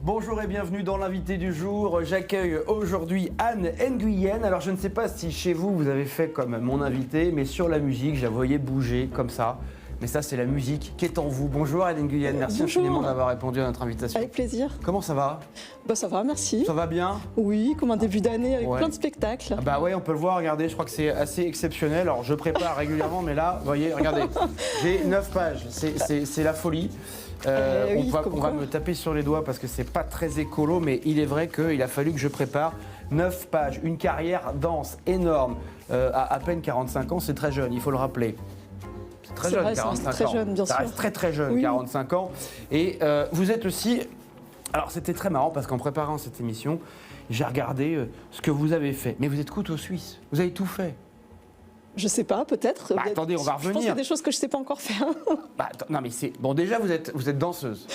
Bonjour et bienvenue dans l'invité du jour. J'accueille aujourd'hui Anne Nguyen. Alors je ne sais pas si chez vous vous avez fait comme mon invité, mais sur la musique, je la voyais bouger comme ça. Mais ça, c'est la musique qui est en vous. Bonjour Anne Nguyen, merci infiniment d'avoir répondu à notre invitation. Avec plaisir. Comment ça va? Ça va, merci. Ça va bien? Oui, comme un début d'année avec plein de spectacles. Ah bah ouais, on peut le voir, regardez, je crois que c'est assez exceptionnel. Alors je prépare régulièrement, mais là, vous voyez, regardez, j'ai 9 pages, c'est la folie. Oui, on va me taper sur les doigts parce que c'est pas très écolo, mais il est vrai qu'il a fallu que je prépare 9 pages, une carrière dense, énorme, à peine 45 ans, c'est très jeune, il faut le rappeler. C'est très jeune, vrai, 45 ans. Très jeune, bien ça sûr. reste très très jeune, oui. 45 ans. Et vous êtes aussi... Alors c'était très marrant parce qu'en préparant cette émission, j'ai regardé ce que vous avez fait. Mais vous êtes couteau suisse, vous avez tout fait. Je sais pas, peut-être. Attendez, on va revenir. Je pense qu'il y a des choses que je sais pas encore faire. Non mais c'est... Bon déjà vous êtes danseuse.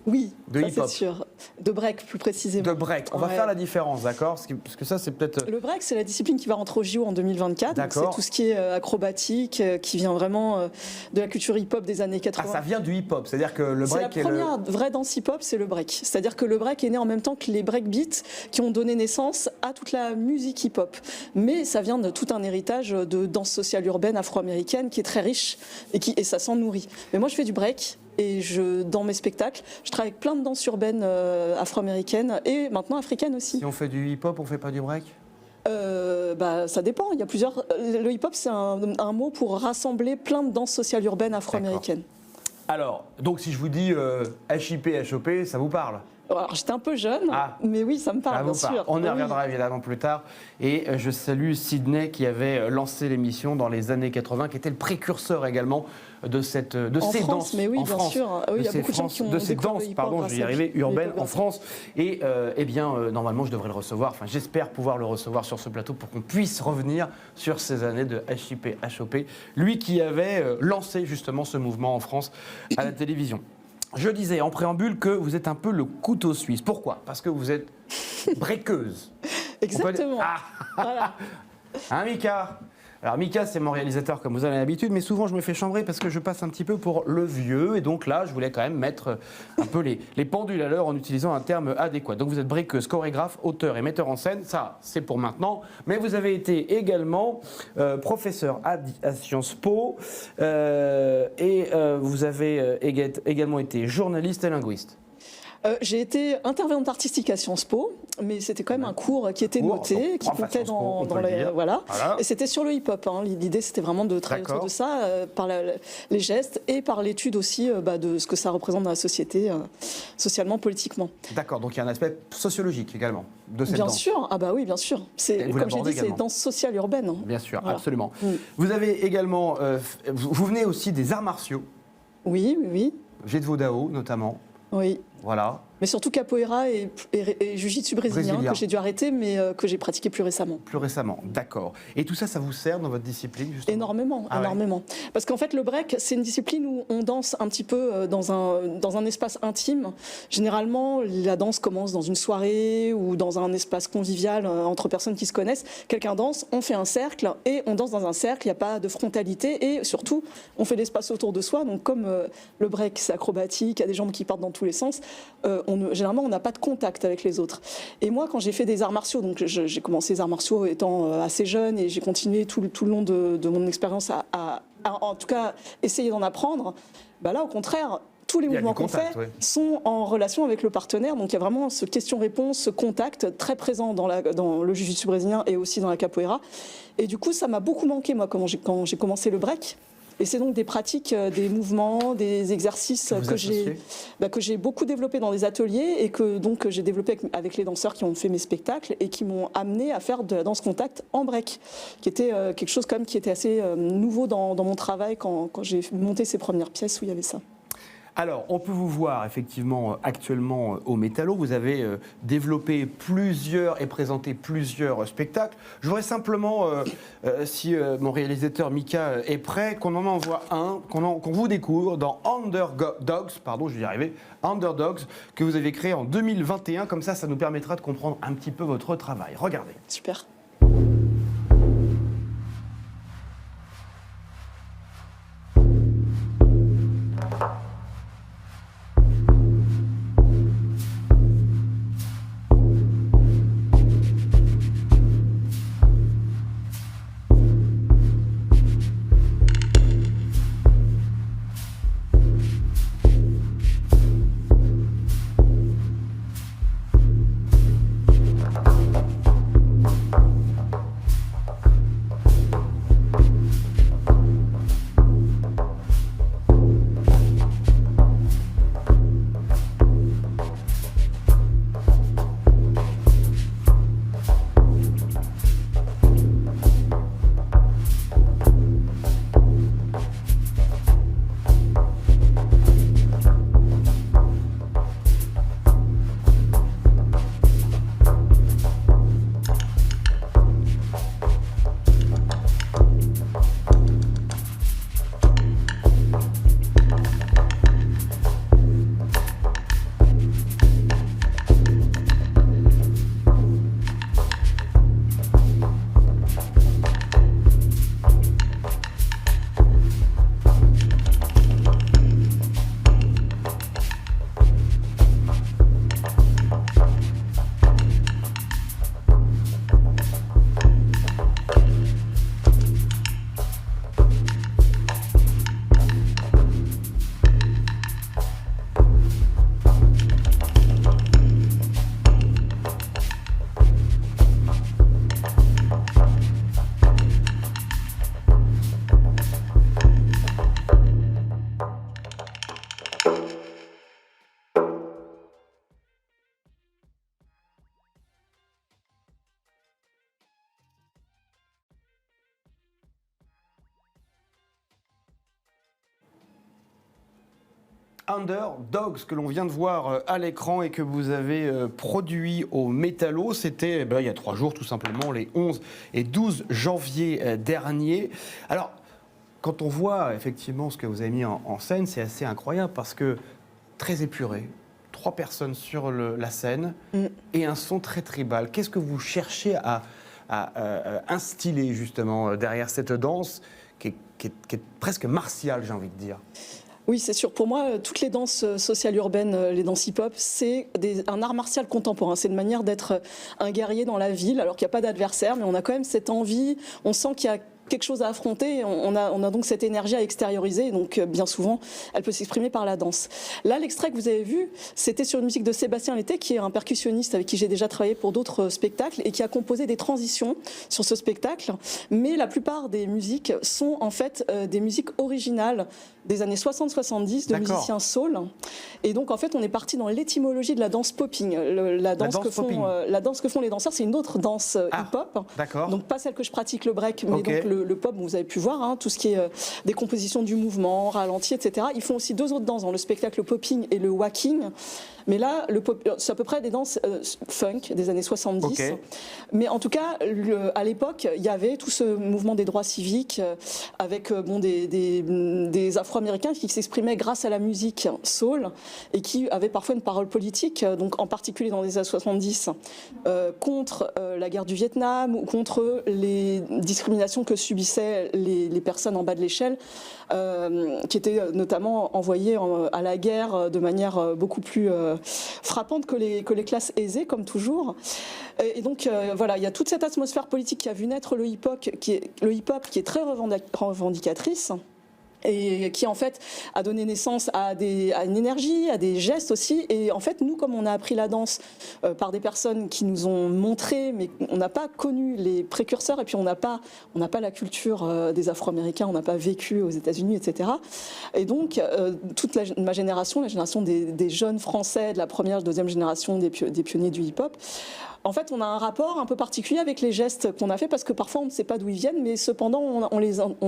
Oui, de hip-hop. C'est sûr. De break, plus précisément. De break. On va faire la différence, d'accord? Parce que ça, c'est peut-être... Le break, c'est la discipline qui va rentrer au JO en 2024. D'accord. C'est tout ce qui est acrobatique, qui vient vraiment de la culture hip-hop des années 80. Ah, ça vient du hip-hop, c'est-à-dire que le break est la première vraie danse hip-hop, c'est le break. C'est-à-dire que le break est né en même temps que les breakbeats qui ont donné naissance à toute la musique hip-hop. Mais ça vient de tout un héritage de danse sociale urbaine afro-américaine qui est très riche et ça s'en nourrit. Mais moi, je fais du break. Et dans mes spectacles, je travaille avec plein de danses urbaines afro-américaines et maintenant africaines aussi. Si on fait du hip-hop, on fait pas du break? Ça dépend. Il y a plusieurs. Le hip-hop, c'est un mot pour rassembler plein de danses sociales urbaines afro-américaines. Alors, donc si je vous dis HIP, HOP, ça vous parle? Alors, j'étais un peu jeune, mais oui, ça me parle, bien sûr. On y reviendra évidemment plus tard. Et je salue Sydney qui avait lancé l'émission dans les années 80, qui était le précurseur également de ces danses. Mais oui, en bien France, sûr. Oui, il y a beaucoup de gens qui ont de ces danses, pardon, je vais y arriver, urbaines en France. Et normalement, je devrais le recevoir. Enfin, j'espère pouvoir le recevoir sur ce plateau pour qu'on puisse revenir sur ces années de HIP, HOP. Lui qui avait lancé justement ce mouvement en France à la télévision. Je disais en préambule que vous êtes un peu le couteau suisse. Pourquoi? Parce que vous êtes breakeuse. Exactement. Voilà. Hein, Mika? Alors Mika, c'est mon réalisateur comme vous avez l'habitude, mais souvent je me fais chambrer parce que je passe un petit peu pour le vieux. Et donc là, je voulais quand même mettre un peu les pendules à l'heure en utilisant un terme adéquat. Donc vous êtes breakeuse, chorégraphe, auteur et metteur en scène. Ça, c'est pour maintenant. Mais vous avez été également professeur à Sciences Po et vous avez également été journaliste et linguiste. J'ai été intervenante artistique à Sciences Po, mais c'était quand même un cours qui était noté, qui comptait dans les... Voilà. Et c'était sur le hip-hop. L'idée, c'était vraiment de travailler autour de ça, par les gestes et par l'étude aussi de ce que ça représente dans la société, socialement, politiquement. D'accord, donc il y a un aspect sociologique également de cette danse. Bien sûr, oui, bien sûr. Comme j'ai dit, c'est danse sociale urbaine. Bien sûr, absolument. Vous avez également... vous venez aussi des arts martiaux. Oui. Jet de Vodao, notamment. Oui. Voilà. Mais surtout capoeira et jiu-jitsu brésilien que j'ai dû arrêter, mais que j'ai pratiqué plus récemment. Plus récemment, d'accord. Et tout ça, ça vous sert dans votre discipline, justement? Énormément, énormément. Ouais. Parce qu'en fait, le break, c'est une discipline où on danse un petit peu dans un espace intime. Généralement, la danse commence dans une soirée ou dans un espace convivial entre personnes qui se connaissent. Quelqu'un danse, on fait un cercle et on danse dans un cercle, il n'y a pas de frontalité et surtout, on fait l'espace autour de soi. Donc comme le break, c'est acrobatique, il y a des jambes qui partent dans tous les sens, généralement, on n'a pas de contact avec les autres. Et moi, quand j'ai fait des arts martiaux, donc j'ai commencé les arts martiaux étant assez jeune et j'ai continué tout le long de mon expérience à, en tout cas, essayer d'en apprendre. Là, au contraire, tous les mouvements qu'on fait sont en relation avec le partenaire. Donc, il y a vraiment ce question-réponse, ce contact très présent dans le jiu-jitsu brésilien et aussi dans la capoeira. Et du coup, ça m'a beaucoup manqué, moi, quand j'ai commencé le break. Et c'est donc des pratiques, des mouvements, des exercices que j'ai beaucoup développés dans des ateliers et que donc j'ai développé avec les danseurs qui ont fait mes spectacles et qui m'ont amené à faire de la danse contact en break, qui était quelque chose quand même qui était assez nouveau dans mon travail quand j'ai monté ces premières pièces où il y avait ça. Alors, on peut vous voir effectivement actuellement au Métallo. Vous avez développé plusieurs et présenté plusieurs spectacles. Je voudrais simplement, si mon réalisateur Mika est prêt, qu'on en envoie un, qu'on vous découvre dans Underdogs, pardon, je vais y arriver, Underdogs, que vous avez créé en 2021. Comme ça nous permettra de comprendre un petit peu votre travail. Regardez. Super. Underdogs que l'on vient de voir à l'écran et que vous avez produit au Métallo. C'était il y a 3 jours tout simplement, les 11 et 12 janvier dernier. Alors, quand on voit effectivement ce que vous avez mis en scène, c'est assez incroyable parce que très épuré, 3 personnes sur la scène et un son très tribal. Qu'est-ce que vous cherchez à instiller justement derrière cette danse qui est presque martiale, j'ai envie de dire? Oui, c'est sûr. Pour moi, toutes les danses sociales urbaines, les danses hip-hop, c'est un art martial contemporain. C'est une manière d'être un guerrier dans la ville, alors qu'il n'y a pas d'adversaire, mais on a quand même cette envie, on sent qu'il y a quelque chose à affronter, on a donc cette énergie à extérioriser, et donc bien souvent, elle peut s'exprimer par la danse. Là, l'extrait que vous avez vu, c'était sur une musique de Sébastien Lété, qui est un percussionniste avec qui j'ai déjà travaillé pour d'autres spectacles, et qui a composé des transitions sur ce spectacle, mais la plupart des musiques sont en fait des musiques originales des années 60-70 de musiciens soul. Et donc, en fait, on est parti dans l'étymologie de la danse popping. La danse que font les danseurs, c'est une autre danse hip-hop. Donc, pas celle que je pratique, le break, mais donc le pop, vous avez pu voir, tout ce qui est des compositions du mouvement, ralenti, etc. Ils font aussi 2 autres danses dans le spectacle, le popping et le whacking. Mais là, c'est à peu près des danses funk des années 70. Mais en tout cas, à l'époque, il y avait tout ce mouvement des droits civiques avec des Afro-Américains qui s'exprimaient grâce à la musique soul et qui avaient parfois une parole politique, donc en particulier dans les années 70, contre la guerre du Vietnam ou contre les discriminations que subissaient les personnes en bas de l'échelle, qui étaient notamment envoyées à la guerre de manière beaucoup plus frappante que les classes aisées, comme toujours. Et donc, voilà, il y a toute cette atmosphère politique qui a vu naître le hip-hop, qui est très revendicatrice, et qui en fait a donné naissance à une énergie, à des gestes aussi. Et en fait, nous, comme on a appris la danse par des personnes qui nous ont montré, mais on n'a pas connu les précurseurs, et puis on n'a pas la culture des Afro-Américains, on n'a pas vécu aux États-Unis, etc. Et donc, toute ma génération, la génération des jeunes Français de la première, deuxième génération des pionniers du hip-hop, en fait, on a un rapport un peu particulier avec les gestes qu'on a fait, parce que parfois on ne sait pas d'où ils viennent, mais cependant on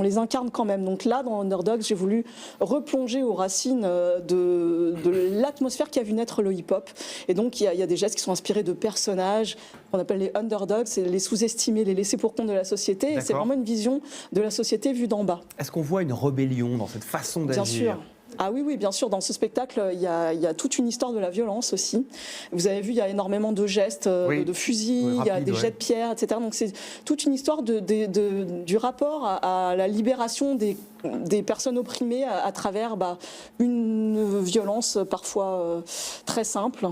les incarne quand même. Donc là, dans Underdogs, j'ai voulu replonger aux racines de l'atmosphère qui a vu naître le hip-hop. Et donc il y a des gestes qui sont inspirés de personnages qu'on appelle les underdogs, c'est les sous-estimés, les laissés pour compte de la société. Et c'est vraiment une vision de la société vue d'en bas. Est-ce qu'on voit une rébellion dans cette façon d'agir? Bien sûr. Ah oui, bien sûr. Dans ce spectacle, il y a toute une histoire de la violence aussi. Vous avez vu, il y a énormément de gestes, de fusils, il y a des jets de pierre, etc. Donc c'est toute une histoire du rapport à la libération des personnes opprimées à travers une violence parfois très simple,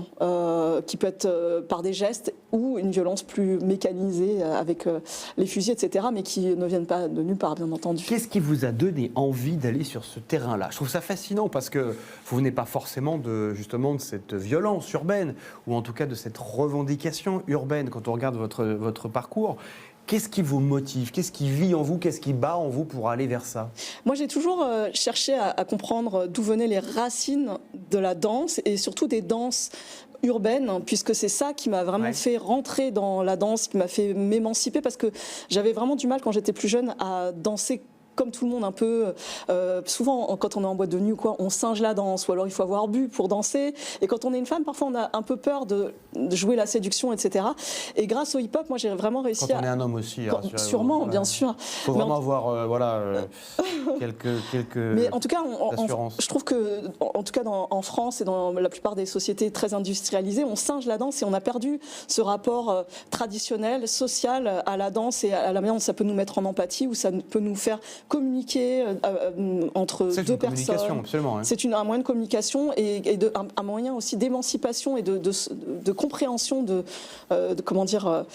qui peut être par des gestes, ou une violence plus mécanisée avec les fusils, etc., mais qui ne viennent pas de nulle part, bien entendu. Qu'est-ce qui vous a donné envie d'aller sur ce terrain-là? Je trouve ça fascinant parce que vous venez pas forcément de cette violence urbaine, ou en tout cas de cette revendication urbaine. Quand on regarde votre parcours, qu'est-ce qui vous motive? Qu'est-ce qui vit en vous? Qu'est-ce qui bat en vous pour aller vers ça? Moi, j'ai toujours cherché à comprendre d'où venaient les racines de la danse, et surtout des danses urbaine, puisque c'est ça qui m'a vraiment fait rentrer dans la danse, qui m'a fait m'émanciper, parce que j'avais vraiment du mal quand j'étais plus jeune à danser comme tout le monde un peu. Souvent, quand on est en boîte de nuit ou quoi, on singe la danse, ou alors il faut avoir bu pour danser. Et quand on est une femme, parfois on a un peu peur de jouer la séduction, etc. Et grâce au hip-hop, moi j'ai vraiment réussi quand on est un homme aussi, sûrement, bien sûr. Il faut vraiment avoir quelques mais en tout cas, assurances. Je trouve que, en tout cas en France et dans la plupart des sociétés très industrialisées, on singe la danse et on a perdu ce rapport traditionnel, social à la danse et à la manière dont ça peut nous mettre en empathie, ou ça peut nous faire communiquer entre deux personnes. Absolument, hein. C'est un moyen de communication et un moyen aussi d'émancipation et de compréhension comment dire,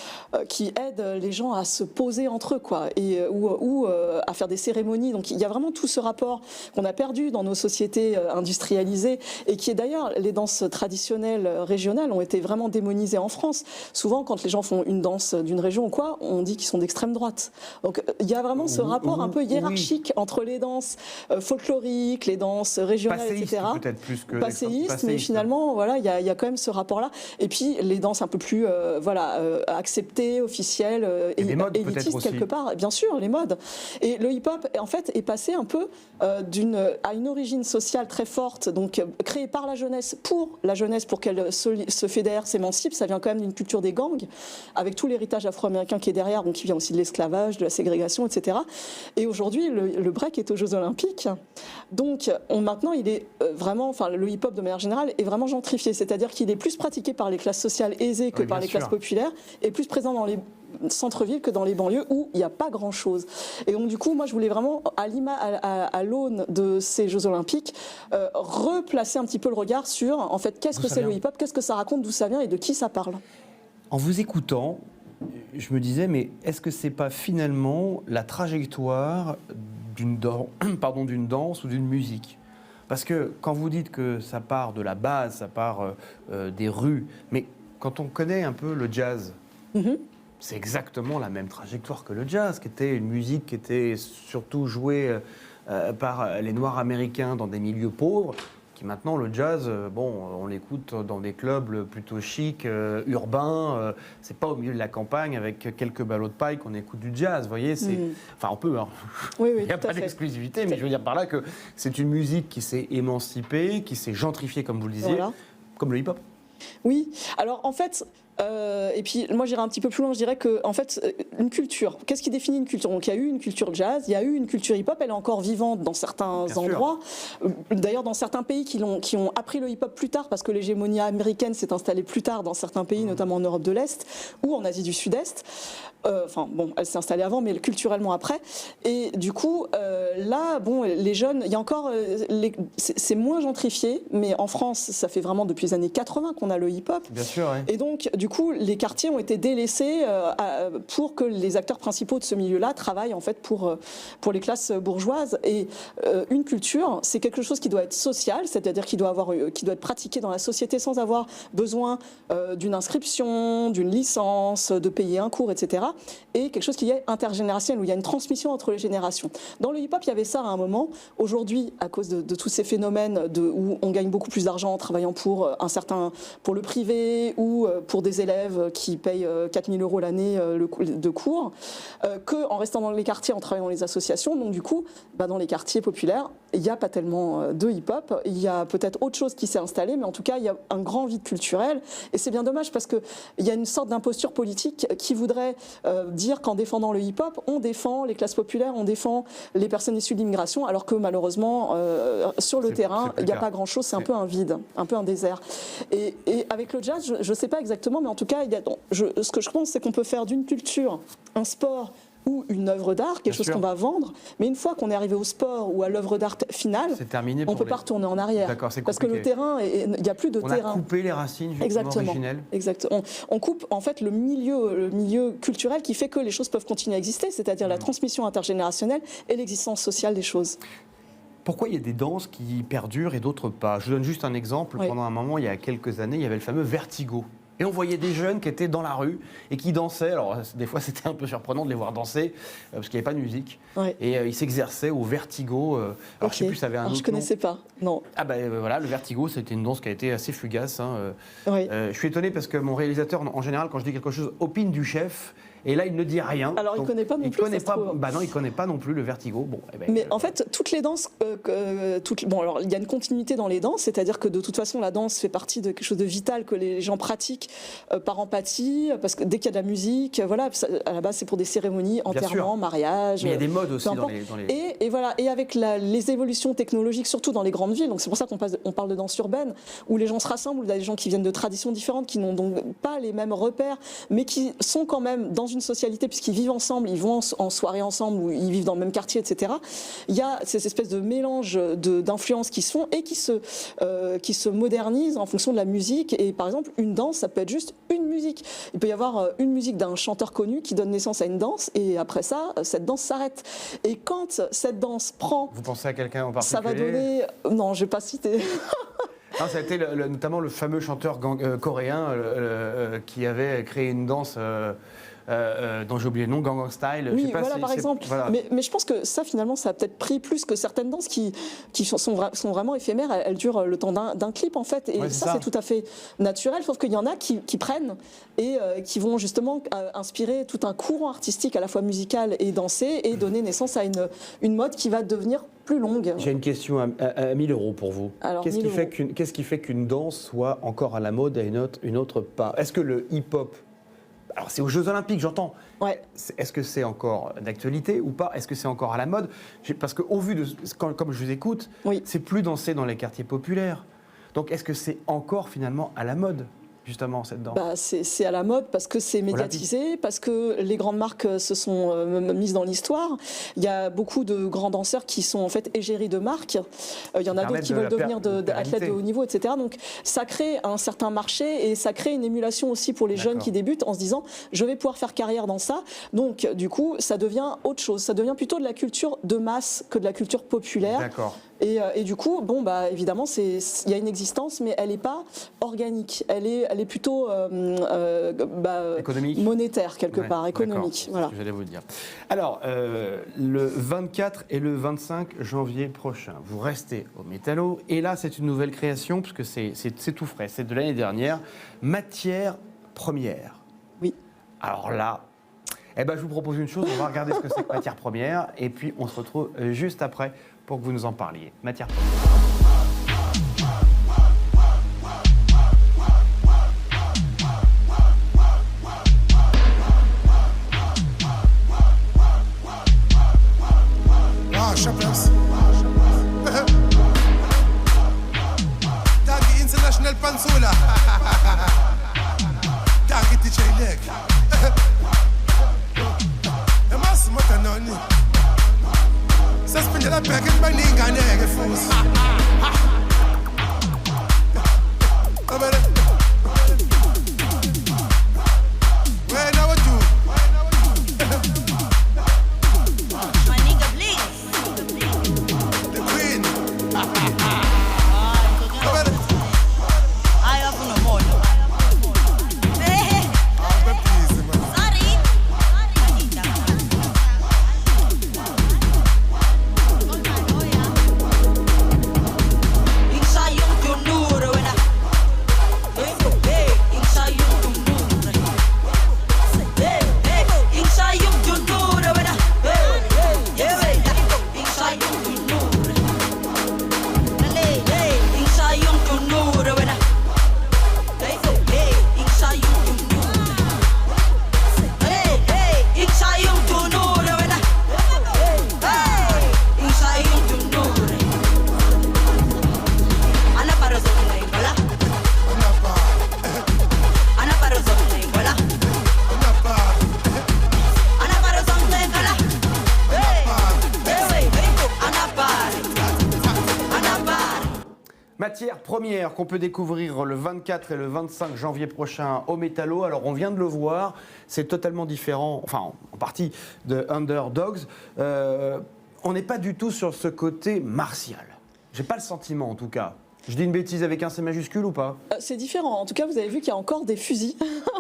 qui aide les gens à se poser entre eux, quoi, ou à faire des cérémonies. Donc il y a vraiment tout ce rapport qu'on a perdu dans nos sociétés industrialisées, et qui est d'ailleurs, les danses traditionnelles régionales ont été vraiment démonisées en France. Souvent, quand les gens font une danse d'une région ou quoi, on dit qu'ils sont d'extrême droite. Donc il y a vraiment ce rapport un peu hiérarchique. hiérarchique entre les danses folkloriques, les danses régionales, passéiste, etc. peut-être plus que Passéiste, mais finalement, voilà, il y a quand même ce rapport-là. Et puis les danses un peu plus, acceptées, officielles et des modes, élitistes quelque part. Bien sûr, les modes. Et le hip-hop, en fait, est passé un peu à une origine sociale très forte, donc créée par la jeunesse, pour qu'elle se fédère, s'émancipe. Ça vient quand même d'une culture des gangs, avec tout l'héritage afro-américain qui est derrière, donc qui vient aussi de l'esclavage, de la ségrégation, etc. Et aujourd'hui, le break est aux Jeux Olympiques. Donc maintenant, il est vraiment, enfin, le hip-hop de manière générale est vraiment gentrifié, c'est-à-dire qu'il est plus pratiqué par les classes sociales aisées que par les classes populaires, et plus présent dans les centre-ville que dans les banlieues où il n'y a pas grand-chose. Et donc du coup, moi je voulais vraiment, à l'aune de ces Jeux Olympiques, replacer un petit peu le regard sur, en fait, qu'est-ce que c'est le hip-hop, qu'est-ce que ça raconte, d'où ça vient et de qui ça parle. En vous écoutant, je me disais, mais est-ce que c'est pas finalement la trajectoire d'une danse ou d'une musique ? Parce que quand vous dites que ça part de la base, ça part des rues, mais quand on connaît un peu le jazz, c'est exactement la même trajectoire que le jazz, qui était une musique qui était surtout jouée par les Noirs américains dans des milieux pauvres, qui maintenant, le jazz, on l'écoute dans des clubs plutôt chics, urbains, c'est pas au milieu de la campagne avec quelques ballots de paille qu'on écoute du jazz, vous voyez, enfin on peut, hein. Oui, Il n'y a pas d'exclusivité, mais je veux dire par là que c'est une musique qui s'est émancipée, qui s'est gentrifiée, comme vous le disiez, comme le hip-hop. Oui, alors en fait, et puis moi j'irai un petit peu plus loin, je dirais que en fait une culture, qu'est-ce qui définit une culture? Donc il y a eu une culture jazz, il y a eu une culture hip-hop, elle est encore vivante dans certains endroits, d'ailleurs dans certains pays qui ont appris le hip-hop plus tard parce que l'hégémonie américaine s'est installée plus tard dans certains pays, notamment en Europe de l'Est ou en Asie du Sud-Est. Enfin bon, elle s'est installée avant, mais culturellement après. Et du coup, là, bon, les jeunes, il y a encore, c'est moins gentrifié, mais en France, ça fait vraiment depuis les années 80 qu'on a le hip-hop. Bien sûr, oui. Et donc, du coup, les quartiers ont été délaissés pour que les acteurs principaux de ce milieu-là travaillent en fait pour les classes bourgeoises. Et une culture, c'est quelque chose qui doit être social, c'est-à-dire qui doit être pratiqué dans la société sans avoir besoin d'une inscription, d'une licence, de payer un cours, etc. Et quelque chose qui est intergénérationnel, où il y a une transmission entre les générations. Dans le hip-hop, il y avait ça à un moment. Aujourd'hui, à cause de tous ces phénomènes où on gagne beaucoup plus d'argent en travaillant pour le privé ou pour des élèves qui payent 4 000 € l'année de cours, qu'en restant dans les quartiers, en travaillant dans les associations. Donc du coup, dans les quartiers populaires, il n'y a pas tellement de hip-hop. Il y a peut-être autre chose qui s'est installée, mais en tout cas, il y a un grand vide culturel. Et c'est bien dommage parce qu'il y a une sorte d'imposture politique qui voudrait dire qu'en défendant le hip-hop, on défend les classes populaires, on défend les personnes issues de l'immigration, alors que malheureusement, sur le terrain, il n'y a pas grand-chose, c'est un peu un vide, un peu un désert. Et avec le jazz, je ne sais pas exactement, mais en tout cas, ce que je pense, c'est qu'on peut faire d'une culture un sport ou une œuvre d'art, quelque chose qu'on va vendre, mais une fois qu'on est arrivé au sport ou à l'œuvre d'art finale, on ne peut pas retourner en arrière. Parce que le terrain, il n'y a plus de terrain. On a coupé les racines justement originelles. Exactement. On coupe en fait le milieu culturel qui fait que les choses peuvent continuer à exister, c'est-à-dire la transmission intergénérationnelle et l'existence sociale des choses. Pourquoi il y a des danses qui perdurent et d'autres pas? Je vous donne juste un exemple. Pendant un moment, il y a quelques années, il y avait le fameux vertigo. Et on voyait des jeunes qui étaient dans la rue et qui dansaient. Alors, des fois, c'était un peu surprenant de les voir danser parce qu'il n'y avait pas de musique. Et ils s'exerçaient au vertigo. Alors, je ne sais plus, ça avait un autre nom. Je ne connaissais pas, non. Ah voilà, le vertigo, c'était une danse qui a été assez fugace. Je suis étonné parce que mon réalisateur, en général, quand je dis quelque chose, opine du chef. Et là, il ne dit rien. Alors, il ne connaît pas non plus. Non, il ne connaît pas non plus le vertigo. Bon, mais en fait, toutes les danses, alors il y a une continuité dans les danses, c'est-à-dire que de toute façon, la danse fait partie de quelque chose de vital que les gens pratiquent par empathie, parce que dès qu'il y a de la musique, voilà, à la base, c'est pour des cérémonies, enterrements, mariages. Mais il y a des modes aussi dans les... Et voilà, et avec les évolutions technologiques, surtout dans les grandes villes, donc c'est pour ça qu'on parle de danse urbaine, où les gens se rassemblent, où il y a des gens qui viennent de traditions différentes, qui n'ont donc pas les mêmes repères, mais qui sont quand même dans une socialité, puisqu'ils vivent ensemble, ils vont en soirée ensemble, ou ils vivent dans le même quartier, etc. Il y a ces espèces de mélanges d'influences qui se font et qui se modernisent en fonction de la musique. Et par exemple, une danse, ça peut être juste une musique. Il peut y avoir une musique d'un chanteur connu qui donne naissance à une danse, et après ça, cette danse s'arrête. Et quand cette danse prend... Vous pensez à quelqu'un en particulier? Ça va donner... Non, je ne vais pas citer... Non, ça a été notamment le fameux chanteur coréen qui avait créé une danse dont j'ai oublié le nom, Gangnam Style. Oui, je sais pas voilà, par exemple. Voilà. Mais je pense que ça, finalement, ça a peut-être pris plus que certaines danses qui sont vraiment éphémères. Elles durent le temps d'un clip, en fait. Et Ouais, ça, c'est tout à fait naturel. Sauf qu'il y en a qui prennent et qui vont justement inspirer tout un courant artistique, à la fois musical et dansé, et donner naissance à une mode qui va devenir plus longue. J'ai une question à 1 000 € pour vous. Alors, Qu'est-ce 1 000 qui fait qu'une danse soit encore à la mode et une autre pas? Est-ce que le hip-hop, alors c'est aux Jeux Olympiques, j'entends. Ouais. Est-ce que c'est encore d'actualité ou pas? Est-ce que c'est encore à la mode? Parce qu'au vu de, comme je vous écoute, Oui. c'est plus dansé dans les quartiers populaires. Donc est-ce que c'est encore finalement à la mode, justement, cette danse? C'est à la mode parce que c'est médiatisé, parce que les grandes marques se sont mises dans l'histoire. Il y a beaucoup de grands danseurs qui sont en fait égéries de marques. Il y en a d'autres qui veulent devenir athlètes de haut niveau, etc. Donc ça crée un certain marché et ça crée une émulation aussi pour les jeunes qui débutent en se disant je vais pouvoir faire carrière dans ça. Donc du coup ça devient autre chose. Ça devient plutôt de la culture de masse que de la culture populaire. D'accord. Et du coup, évidemment, il y a une existence, mais elle n'est pas organique. Elle est plutôt économique, monétaire quelque part, économique. Voilà. C'est ce que j'allais vous dire. Alors, le 24 et le 25 janvier prochain, vous restez au Métallo. Et là, c'est une nouvelle création, parce que c'est tout frais. C'est de l'année dernière. Matière première. Oui. Alors là, je vous propose une chose. On va regarder ce que c'est que matière première. Et puis, on se retrouve juste après pour que vous nous en parliez. Matière première. Champions. Tagi International Panzula. Tagi DJ Leg. Emas motanoni. Suspended a packet by Ninga Neg Fools. Where now what do? Matière première qu'on peut découvrir le 24 et le 25 janvier prochain au Métallo. Alors on vient de le voir, c'est totalement différent, enfin en partie de Underdogs. On n'est pas du tout sur ce côté martial. J'ai pas le sentiment en tout cas. Je dis une bêtise avec un C majuscule ou pas? C'est différent. En tout cas, vous avez vu qu'il y a encore des fusils.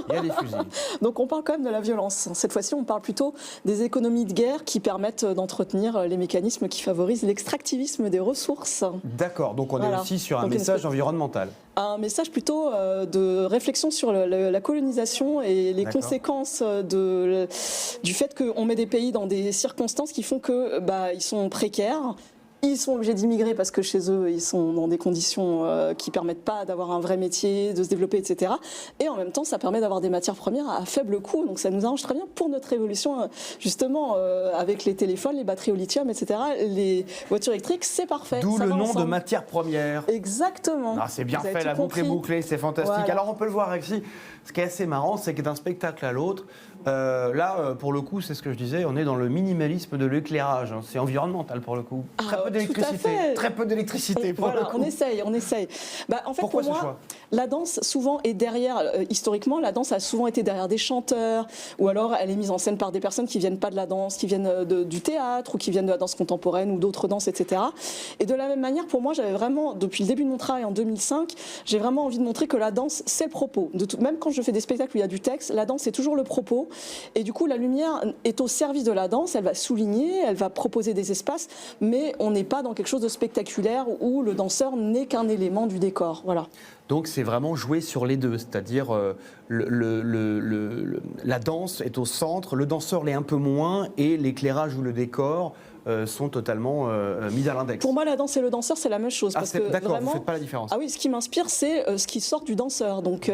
Il y a des fusils. Donc on parle quand même de la violence. Cette fois-ci, on parle plutôt des économies de guerre qui permettent d'entretenir les mécanismes qui favorisent l'extractivisme des ressources. D'accord, donc on est aussi sur un message environnemental. Un message plutôt de réflexion sur la colonisation et les conséquences du fait qu'on met des pays dans des circonstances qui font que ils sont précaires. Ils sont obligés d'immigrer parce que chez eux, ils sont dans des conditions qui ne permettent pas d'avoir un vrai métier, de se développer, etc. Et en même temps, ça permet d'avoir des matières premières à faible coût. Donc ça nous arrange très bien pour notre évolution, justement, avec les téléphones, les batteries au lithium, etc. Les voitures électriques, c'est parfait. D'où le nom de matière première. Exactement. C'est bien fait, la boucle est bouclée, c'est fantastique. Voilà. Alors on peut le voir ici. Ce qui est assez marrant, c'est que d'un spectacle à l'autre, pour le coup, c'est ce que je disais, on est dans le minimalisme de l'éclairage. Hein. C'est environnemental pour le coup. Très peu d'électricité. Très peu d'électricité pour le coup. On essaye. En fait, pourquoi pour moi, choix? La danse souvent est derrière. Historiquement, la danse a souvent été derrière des chanteurs, ou alors elle est mise en scène par des personnes qui viennent pas de la danse, qui viennent du théâtre ou qui viennent de la danse contemporaine ou d'autres danses, etc. Et de la même manière, pour moi, j'avais vraiment, depuis le début de mon travail en 2005, j'ai vraiment envie de montrer que la danse, c'est le propos. Même quand je fais des spectacles où il y a du texte, la danse, c'est toujours le propos. Et du coup, la lumière est au service de la danse, elle va souligner, elle va proposer des espaces, mais on n'est pas dans quelque chose de spectaculaire où le danseur n'est qu'un élément du décor. Voilà. Donc c'est vraiment jouer sur les deux, c'est-à-dire la danse est au centre, le danseur l'est un peu moins et l'éclairage ou le décor sont totalement mis à l'index. Pour moi, la danse et le danseur, c'est la même chose. Parce que d'accord, vraiment, vous ne faites pas la différence. Ah oui, ce qui m'inspire, c'est ce qui sort du danseur. Donc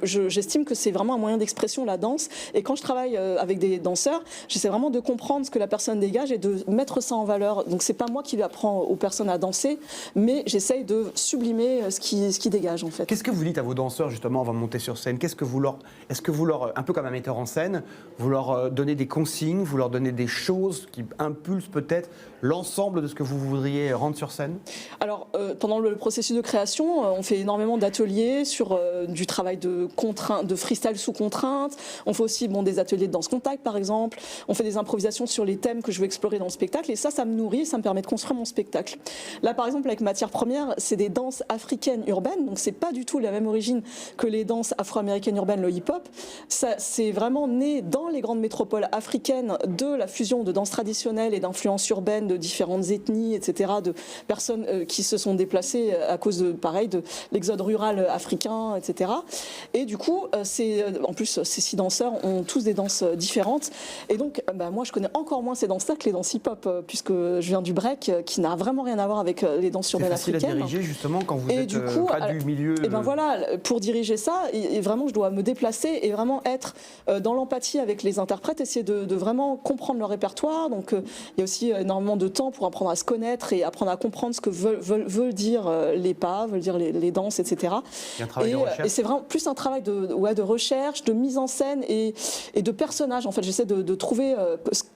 j'estime que c'est vraiment un moyen d'expression, la danse. Et quand je travaille avec des danseurs, j'essaie vraiment de comprendre ce que la personne dégage et de mettre ça en valeur. Donc c'est pas moi qui apprends aux personnes à danser, mais j'essaye de sublimer ce qui dégage en fait. Qu'est-ce que vous dites à vos danseurs justement avant de monter sur scène? Est-ce que vous leur, un peu comme un metteur en scène, vous leur donnez des consignes, vous leur donnez des choses qui impulsent peut-être l'ensemble de ce que vous voudriez rendre sur scène? Alors, pendant le processus de création, on fait énormément d'ateliers sur du travail de freestyle sous contrainte. On fait aussi des ateliers de danse contact, par exemple. On fait des improvisations sur les thèmes que je veux explorer dans le spectacle. Et ça me nourrit, ça me permet de construire mon spectacle. Là, par exemple, avec Matière Première, c'est des danses africaines urbaines. Donc, c'est pas du tout la même origine que les danses afro-américaines urbaines, le hip-hop. C'est vraiment né dans les grandes métropoles africaines de la fusion de danse traditionnelle et d'influences urbaines de différentes ethnies, etc., de personnes qui se sont déplacées à cause de l'exode rural africain, etc. Et du coup, en plus, ces 6 danseurs ont tous des danses différentes. Et donc, moi, je connais encore moins ces danses-là que les danses hip-hop, puisque je viens du break, qui n'a vraiment rien à voir avec les danses urbaines africaines. C'est facile à diriger, justement, quand vous êtes pas du milieu... Et voilà, pour diriger ça, et vraiment, je dois me déplacer et vraiment être dans l'empathie avec les interprètes, essayer de vraiment comprendre leur répertoire. Donc, il y a aussi énormément de temps pour apprendre à se connaître et apprendre à comprendre ce que veulent dire les pas, veulent dire les danses, etc. Il y a un travail de recherche. Et c'est vraiment plus un travail de recherche, de mise en scène et de personnage. En fait, j'essaie de trouver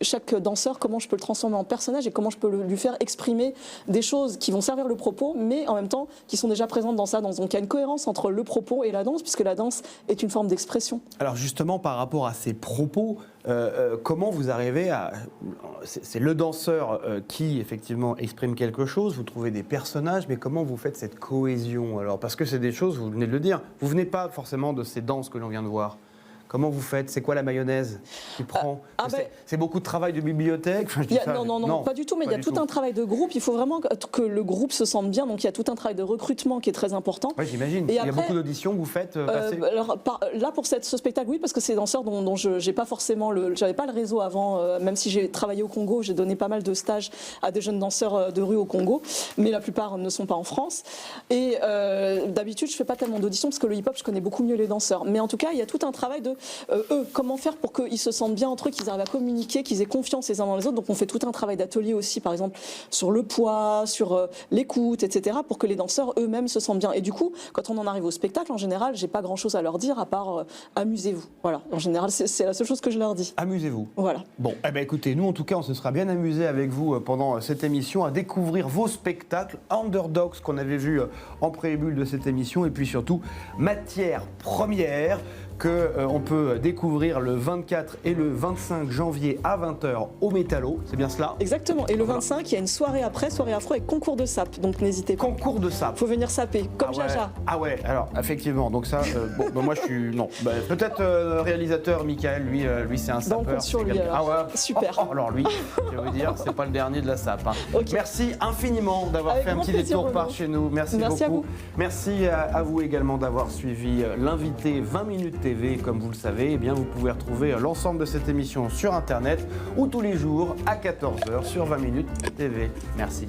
chaque danseur, comment je peux le transformer en personnage et comment je peux lui faire exprimer des choses qui vont servir le propos, mais en même temps qui sont déjà présentes dans sa danse. Donc il y a une cohérence entre le propos et la danse, puisque la danse est une forme d'expression. Alors justement, par rapport à ces propos, comment vous arrivez à... C'est le danseur qui, effectivement, exprime quelque chose, vous trouvez des personnages, mais comment vous faites cette cohésion alors? Parce que c'est des choses, vous venez de le dire, vous venez pas forcément de ces danses que l'on vient de voir. Comment vous faites? C'est quoi la mayonnaise qui prend? C'est beaucoup de travail de bibliothèque? Non, pas du tout, mais il y a tout un travail de groupe. Il faut vraiment que le groupe se sente bien, donc il y a tout un travail de recrutement qui est très important. Oui, j'imagine. Il y a beaucoup d'auditions que vous faites passer? Alors, là, pour ce spectacle, oui, parce que c'est des danseurs dont je n'avais pas forcément j'avais pas le réseau avant, même si j'ai travaillé au Congo, j'ai donné pas mal de stages à des jeunes danseurs de rue au Congo, mais la plupart ne sont pas en France. Et d'habitude, je ne fais pas tellement d'auditions, parce que le hip-hop, je connais beaucoup mieux les danseurs. Mais en tout cas, il y a tout un travail de comment faire pour qu'ils se sentent bien entre eux, qu'ils arrivent à communiquer, qu'ils aient confiance les uns dans les autres. Donc on fait tout un travail d'atelier aussi, par exemple, sur le poids, sur l'écoute, etc., pour que les danseurs eux-mêmes se sentent bien. Et du coup, quand on en arrive au spectacle, en général, j'ai pas grand-chose à leur dire à part amusez-vous. Voilà, en général, c'est la seule chose que je leur dis. Amusez-vous. Voilà. Bon, écoutez, nous en tout cas, on se sera bien amusé avec vous pendant cette émission à découvrir vos spectacles, Underdogs qu'on avait vu en préambule de cette émission, et puis surtout Matière Première, qu'on peut découvrir le 24 et le 25 janvier à 20h au Métallo, c'est bien cela? Exactement, et le 25, il y a une soirée après, soirée afro avec concours de sap, donc n'hésitez pas. Concours de sap. Faut venir saper, comme Jaja. Ah ouais, alors effectivement, donc ça, moi je suis... Non, peut-être réalisateur, Michael, lui c'est un sapeur. On compte sur lui alors. Ah ouais. Super. Alors lui, je vais vous dire, c'est pas le dernier de la sap. Hein. Okay. Merci infiniment d'avoir fait un petit détour par chez nous, merci beaucoup. À vous. Merci à vous également d'avoir suivi l'invité 20 minutes TV, comme vous le savez. Eh bien, vous pouvez retrouver l'ensemble de cette émission sur Internet ou tous les jours à 14h sur 20 minutes TV. Merci.